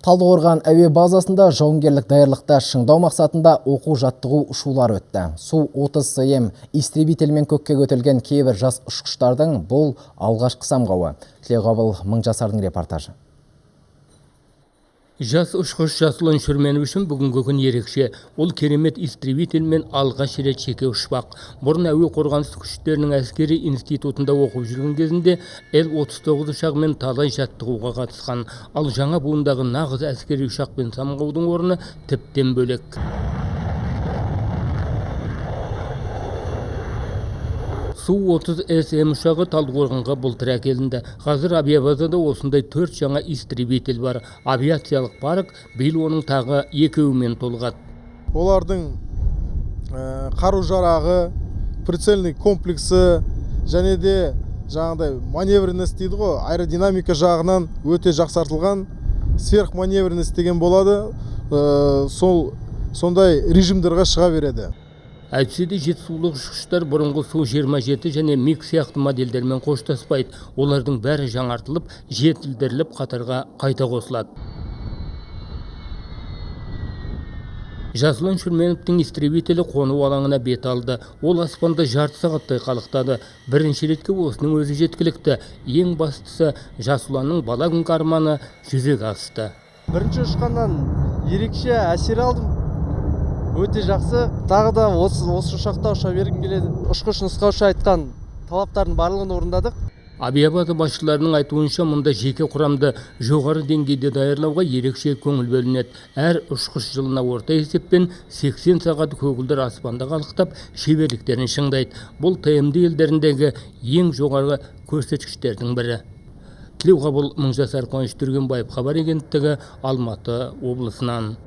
Талдықорған әуе базасында жауынгерлік даярлықта шыңдау мақсатында оқу-жаттығу ұшулар өтті. Су-30 СМ истребительмен көкке көтерілген кейбір жас ұшқыштардың бұл алғашқы самғауы. Тілеуғабыл Мыңжасардың репортажы. Жас ұшқыш Жасұлан Шүрменов үшін бүгінгі күн ерекше. Ол керемет истребительмен алғаш рет жеке ұшпақ. Бұрын әуе қорғаныс күштерінің әскери институтында оқып жүрген кезінде Л-39 ұшағымен талай жаттығуға қатысқан. Ал жаңа буындағы нағыз әскери ұшақпен самғаудың орны тіптен бөлек. Су-30 СМ ұшағы Талдықорғанға былтыр әкелінді. Қазір авиабазада осындай 4 жаңа истребитель бар. Авиациялық парк биыл оның тағы 2-мен толығады. Олардың қару-жарағы, прицельный комплексі және де жаңағыдай маневренность дейді ғой, аэродинамика жағынан өте жақсартылған, сверхманевренность деген болады. Сондай режимдерға шыға береді. Әйтсе де жетісулық ұшқыштар бұрынғы Су-27 және МиГ сияқты модельдермен қоштаспайды. Олардың бәрі жаңартылып, жетілдіріліп қатарға қайта қосылады. Жасұлан Шүрменовтің истребителі қону алаңына бет алды. Ол аспанда жарты сағаттай қалықтады. Бірінші ретке осының өзі жеткілікті. Ең бастысы Жасұланның бала күнгі арманы жүзеге асты. Бірінші ұшқаннан ерекше әсер алдым. Өте жақсы. Тағы да осы ұшақта ұша бергім келеді. Ұшқыш нұсқаушы айтқан талаптардың барлығын орындадық. Авиабаза басшыларының айтуынша мұнда жеке құрамды жоғары деңгейде даярлауға ерекше көңіл бөлінеді. Әр ұшқыш жылына орта есеппен 80 сағат көгілдір аспанда қалықтап, шеберліктерін шыңдайды. Бұл ТМД елдеріндегі ең жоғары көрсеткіштердің бірі. Тілеуғабыл Мыңжасар, Қуаныш Түргенбаев, Хабар агенттігі, Алматы облысынан.